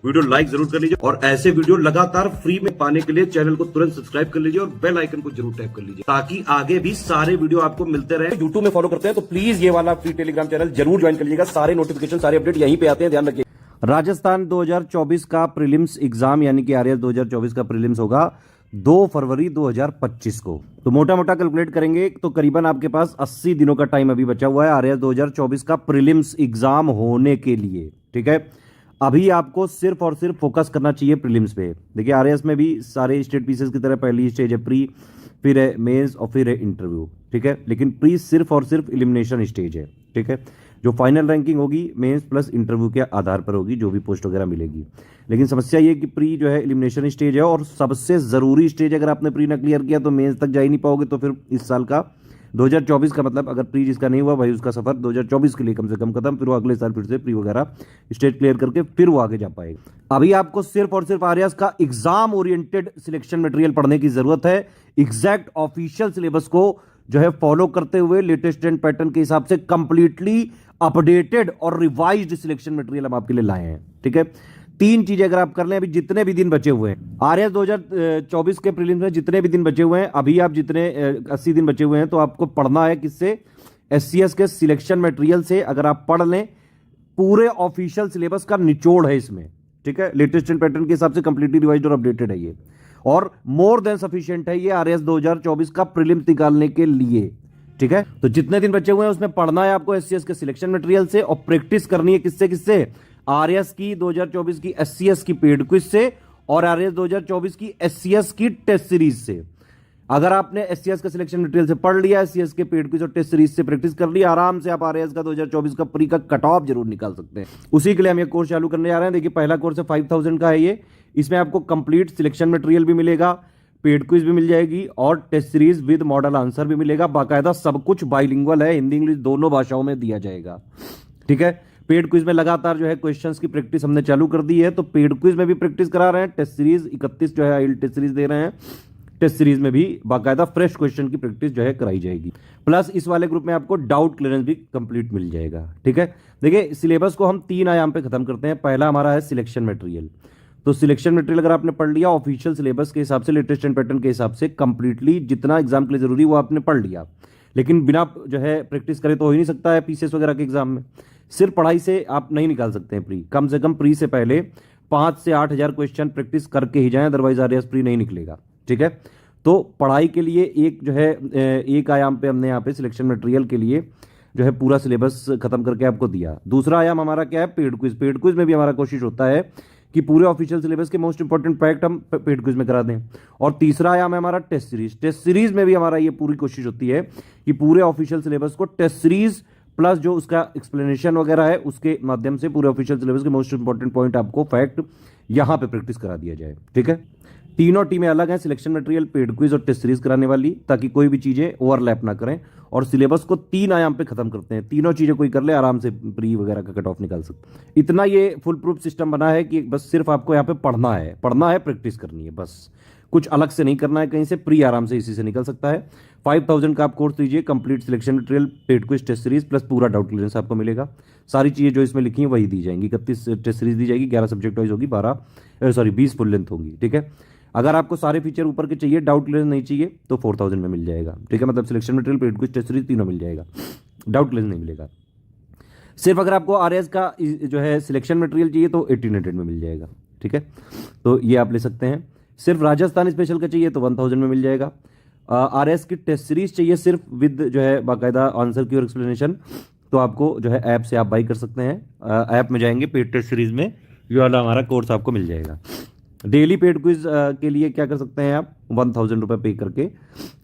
Video like जरूर कर लीजिए और ऐसे वीडियो लगातार फ्री में पाने के लिए चैनल को तुरंत सब्सक्राइब कर लीजिए और बेल आइकन को जरूर टैप कर लीजिए ताकि आगे भी सारे वीडियो आपको मिलते रहे। यूट्यूब में फॉलो करते हैं तो प्लीज ये वाला फ्री टेलीग्राम चैनल जरूर ज्वाइन कर लीजिएगा। सारे नोटिफिकेशन सारे अपडेट यहीं पे आते हैं, ध्यान रखिए। राजस्थान 2024 का प्रीलिम्स एग्जाम यानी कि आरएएस 2024 का प्रीलिम्स होगा 2 फरवरी 2025 को। तो मोटा मोटा कैलकुलेट करेंगे तो करीबन आपके पास 80 दिनों का टाइम अभी बचा हुआ है आरएएस 2024 का प्रीलिम्स एग्जाम होने के लिए। ठीक है, अभी आपको सिर्फ और सिर्फ फोकस करना चाहिए प्रीलिम्स पे। देखिए आरएएस में भी सारे स्टेट पीसेस की तरह पहली स्टेज है प्री, फिर है मेंस और फिर है इंटरव्यू। ठीक है, लेकिन प्री सिर्फ और सिर्फ एलिमिनेशन स्टेज है। ठीक है, जो फाइनल रैंकिंग होगी मेंस प्लस इंटरव्यू के आधार पर होगी, जो भी पोस्ट वगैरह मिलेगी। लेकिन समस्या ये कि प्री जो है एलिमिनेशन स्टेज है और सबसे जरूरी स्टेज, अगर आपने प्री ना क्लियर किया तो मेंस तक जा ही नहीं पाओगे। तो फिर इस साल का 2024 का मतलब अगर प्री जिसका नहीं हुआ भाई उसका सफर 2024 के लिए कम से कम खत्म। फिर वो अगले साल फिर से प्री वगैरह स्टेज क्लियर करके फिर वो आगे जा पाएगा। अभी आपको सिर्फ और सिर्फ आरएएस का एग्जाम ओरिएंटेड सिलेक्शन मटेरियल पढ़ने की जरूरत है। एग्जैक्ट ऑफिशियल सिलेबस को जो है फॉलो करते हुए लेटेस्ट ट्रेंड पैटर्न के हिसाब से कंप्लीटली अपडेटेड और रिवाइज्ड सिलेक्शन मटेरियल हम आपके लिए लाए हैं। ठीक है, 3 चीजें अगर आप कर लें, अभी जितने भी दिन बचे हुए हैं आरएएस 2024 के प्रीलिम्स में जितने भी दिन बचे हुए हैं, अभी आप जितने 80 दिन बचे हुए हैं, तो आपको पढ़ना है किससे? एससीएस के सिलेक्शन मटेरियल से। अगर आप पढ़ लें, पूरे ऑफिशियल सिलेबस का निचोड़ है इसमें। ठीक है, लेटेस्ट पैटर्न के हिसाब से कंप्लीटली रिवाइज्ड और अपडेटेड है ये, और मोर देन सफिशिएंट है ये आरएएस 2024 का प्रीलिम्स निकालने के लिए। ठीक है, तो जितने दिन बचे हुए हैं उसमें पढ़ना है आपको एससीएस के सिलेक्शन मटेरियल से और प्रैक्टिस करनी है किससे किससे? आरएएस की 2024 की एससीएस की पेड क्विज से और आरएएस 2024 की एससीएस की टेस्ट सीरीज से। अगर आपने एससीएस का सिलेक्शन मटेरियल से पढ़ लिया, एससीएस के पेड क्विज और टेस्ट सीरीज से प्रैक्टिस कर लिया, आराम से आप आरएएस का 2024 का प्री का कट ऑफ जरूर निकाल सकते हैं। उसी के लिए हम ये कोर्स चालू करने जा रहे हैं। देखिए पहला कोर्स है 5000 का है ये। इसमें आपको कंप्लीट सिलेक्शन मटेरियल भी मिलेगा, पेड क्विज भी मिल जाएगी और test series with model answer भी मिलेगा। बाकायदा सब कुछ बाइलिंगुअल है, हिंदी इंग्लिश दोनों भाषाओं में दिया जाएगा। ठीक है, पेड क्विज में लगातार जो है क्वेश्चंस की प्रैक्टिस हमने चालू कर दी है, तो पेड क्विज में भी प्रैक्टिस करा रहे हैं। टेस्ट सीरीज 31 जो है आईएल टेस्ट सीरीज दे रहे हैं, टेस्ट सीरीज में भी बाकायदा फ्रेश क्वेश्चन की प्रैक्टिस जो है कराई जाएगी। प्लस इस वाले ग्रुप में आपको डाउट क्लियरेंस भी कंप्लीट मिल जाएगा। ठीक है, देखिए सिलेबस को हम 3 आयाम पे खत्म करते हैं। पहला हमारा है सिलेक्शन मटेरियल। तो सिलेक्शन मटेरियल अगर आपने पढ़ लिया ऑफिशियल सिलेबस के हिसाब से, लेटेस्ट एंड पैटर्न के हिसाब से कंप्लीटली जितना एग्जाम के लिए जरूरी वो आपने पढ़ लिया। लेकिन बिना जो है प्रैक्टिस करे तो हो ही नहीं सकता है पीसीएस वगैरह के एग्जाम में। सिर्फ पढ़ाई से आप नहीं निकाल सकते हैं प्री। कम से कम प्री से पहले 5 से 8 हजार क्वेश्चन प्रैक्टिस करके ही जाएं, अदरवाइज आरएएस प्री नहीं निकलेगा। ठीक है, तो पढ़ाई के लिए एक जो है एक आयाम पे हमने यहाँ पे सिलेक्शन मटेरियल के लिए जो है पूरा सिलेबस खत्म करके आपको दिया। दूसरा आयाम हमारा क्या है? Paid quiz. पेड क्विज में भी हमारा कोशिश होता है कि पूरे ऑफिशियल सिलेबस के मोस्ट इंपॉर्टेंट फैक्ट हम पेड क्विज में करा दें। और तीसरा आयाम है हमारा टेस्ट सीरीज। टेस्ट सीरीज में भी हमारा ये पूरी कोशिश होती है कि पूरे ऑफिशियल सिलेबस को टेस्ट सीरीज प्लस जो उसका एक्सप्लेनेशन वगैरह है उसके माध्यम से पूरे ऑफिशियल सिलेबस के मोस्ट इंपॉर्टेंट पॉइंट आपको फैक्ट यहां पे प्रैक्टिस करा दिया जाए। ठीक है, तीनों टीमें अलग हैं, सिलेक्शन मटेरियल, पेड क्विज और टेस्ट सीरीज कराने वाली, ताकि कोई भी चीजें ओवरलैप ना करें। और सिलेबस को 3 आयाम पे खत्म करते हैं। तीनों चीजें कोई कर ले आराम से प्री वगैरह का कट ऑफ निकाल सकते। इतना ये फुल प्रूफ सिस्टम बना है कि बस सिर्फ आपको यहाँ पे पढ़ना है, प्रैक्टिस करनी है, बस कुछ अलग से नहीं करना है कहीं से। प्री आराम से इसी से निकल सकता है। 5000 का आप कोर्स लीजिए, complete selection material, paid quiz, test series plus पूरा डाउट क्लियरेंस आपको मिलेगा। सारी चीजें जो इसमें लिखी हैं वही दी जाएंगी। 31 टेस्ट सीरीज दी जाएगी, 11 सब्जेक्ट वाइज होगी, 20 फुल लेंथ होगी। ठीक है, अगर आपको सारे फीचर ऊपर के चाहिए, डाउट क्लियरेंस नहीं चाहिए, तो 4000 में मिल जाएगा। ठीक है, मतलब selection material, paid quiz, test series तीनों मिल जाएगा, डाउट क्लियरेंस नहीं मिलेगा। सिर्फ अगर आपको आरएएस का जो है सिलेक्शन मटेरियल चाहिए तो 1800 में मिल जाएगा। ठीक है, तो ये आप ले सकते हैं। सिर्फ राजस्थान स्पेशल का चाहिए तो 1000 में मिल जाएगा। आरएएस की टेस्ट सीरीज चाहिए सिर्फ विद जो है बाकायदा आंसर की और एक्सप्लेनेशन, तो आपको जो है ऐप से आप बाई कर सकते हैं। ऐप में जाएंगे, पेड टेस्ट सीरीज में ये वाला हमारा कोर्स आपको मिल जाएगा। डेली पेड क्विज के लिए क्या कर सकते हैं आप? 1000 रुपये पे करके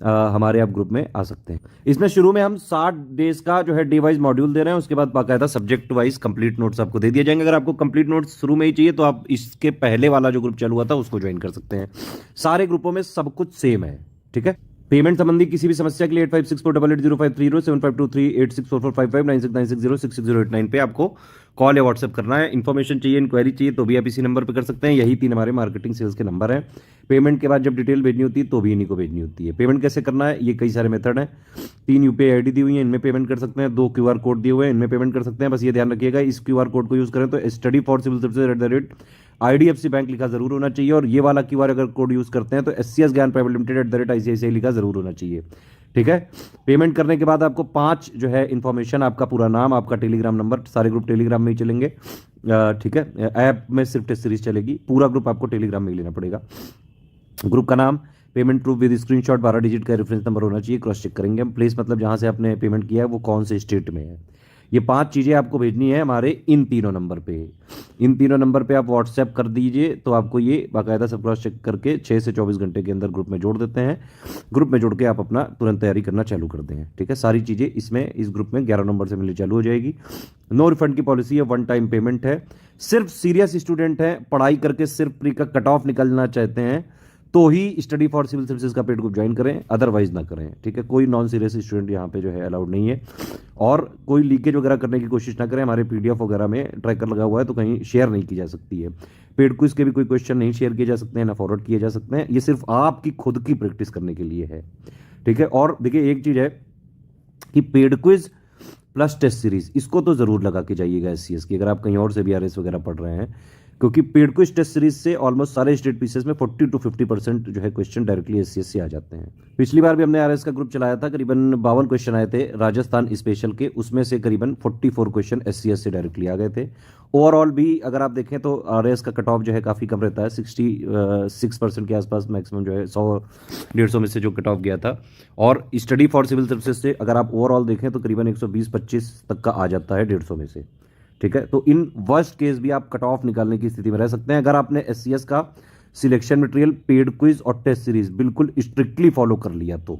हमारे आप ग्रुप में आ सकते हैं। इसमें शुरू में हम 60 डेज का जो है डे वाइज मॉड्यूल दे रहे हैं, उसके बाद बाकायदा सब्जेक्ट वाइज कंप्लीट नोट्स आपको दे दिए जाएंगे। अगर आपको कंप्लीट नोट्स शुरू में ही चाहिए तो आप इसके पहले वाला जो ग्रुप चालू हुआ था उसको ज्वाइन कर सकते हैं। सारे ग्रुपों में सब कुछ सेम है। ठीक है, पेमेंट संबंधी किसी भी समस्या के लिए 8564880530 7523864455 9696066089 पे आपको कॉल या व्हाट्सएप करना है। इन्फॉर्मेशन चाहिए, इंक्वायरी चाहिए तो भी आप इसी नंबर पे कर सकते हैं। यही 3 हमारे मार्केटिंग सेल्स के नंबर हैं। पेमेंट के बाद जब डिटेल भेजनी होती है तो भी इन्हीं को भेजनी होती है। पेमेंट कैसे करना है, ये कई सारे मेथड हैं। 3 यूपीआई आईडी दी हुई है, इनमें पेमेंट कर सकते हैं। 2 क्यूआर कोड दिए हुए हैं, इनमें पेमेंट कर सकते हैं। बस ये ध्यान रखिएगा, इस क्यूआर कोड को यूज करें तो study for civil services IDFC bank लिखा जरूर होना चाहिए, और ये वाला QR अगर कोड यूज करते हैं तो SCS ज्ञान प्राइवेट लिमिटेड @ICICI लिखा जरूर होना चाहिए। ठीक है। पेमेंट करने के बाद आपको 5 जो है इन्फॉर्मेशन, आपका पूरा नाम, आपका टेलीग्राम नंबर, सारे ग्रुप टेलीग्राम में ही चलेंगे। ठीक है। ऐप में सिर्फ टेस्ट सीरीज चलेगी, पूरा ग्रुप आपको टेलीग्राम में ही लेना पड़ेगा। ग्रुप का नाम, payment proof with screenshot, 12 digit का रेफरेंस नंबर होना चाहिए। क्रॉस चेक करेंगे हम, प्लेस मतलब जहां से आपने पेमेंट किया है वो कौन से स्टेट में है। ये 5 चीज़ें आपको भेजनी है हमारे इन तीनों नंबर पे। इन तीनों नंबर पे आप व्हाट्सएप कर दीजिए तो आपको ये बाकायदा सब क्रॉस चेक करके 6 से 24 घंटे के अंदर ग्रुप में जोड़ देते हैं। ग्रुप में जोड़ के आप अपना तुरंत तैयारी करना चालू कर दें। ठीक है। सारी चीज़ें इसमें इस ग्रुप में 11 नंबर से मिलनी चालू हो जाएगी। नो रिफंड की पॉलिसी है, 1 टाइम पेमेंट है। सिर्फ सीरियस स्टूडेंट हैं, पढ़ाई करके सिर्फ प्री का कट ऑफ निकलना चाहते हैं तो ही स्टडी फॉर सिविल सर्विसेज का पेड ग्रुप ज्वाइन करें, अदरवाइज ना करें। ठीक है। कोई नॉन सीरियस स्टूडेंट यहाँ पे जो है अलाउड नहीं है, और कोई लीकेज वगैरह करने की कोशिश ना करें। हमारे PDF वगैरह में ट्रैकर लगा हुआ है तो कहीं शेयर नहीं की जा सकती है। पेड क्विज के भी कोई क्वेश्चन नहीं शेयर किए जा सकते हैं, ना फॉरवर्ड किए जा सकते हैं। ये सिर्फ आपकी खुद की प्रैक्टिस करने के लिए है। ठीक है। और देखिए एक चीज़ है कि paid quiz plus test series, इसको तो जरूर लगा के जाइएगा SCS की, अगर आप कहीं और से भी RS वगैरह पढ़ रहे हैं, क्योंकि पेड क्विज टेस्ट सीरीज से ऑलमोस्ट सारे स्टेट पीसेस में 40 to 50% जो है क्वेश्चन डायरेक्टली SCS से आ जाते हैं। पिछली बार भी हमने RS का ग्रुप चलाया था, करीबन 52 क्वेश्चन आए थे राजस्थान स्पेशल के, उसमें से करीबन 44 क्वेश्चन SCS से डायरेक्टली आ गए थे। ओवरऑल भी अगर आप देखें तो RS का कट ऑफ जो है काफ़ी कम रहता है, 66% के आसपास मैक्सिमम जो है 100-150 में से जो कट ऑफ गया था। और स्टडी फॉर सिविल सर्विसेज से अगर आप ओवरऑल देखें तो करीबन 120-25 तक का आ जाता है 150 में से। ठीक है। तो इन वर्स्ट केस भी आप कट ऑफ निकालने की स्थिति में रह सकते हैं अगर आपने SCS का सिलेक्शन मटेरियल, पेड क्विज और टेस्ट सीरीज बिल्कुल स्ट्रिक्टली फॉलो कर लिया तो।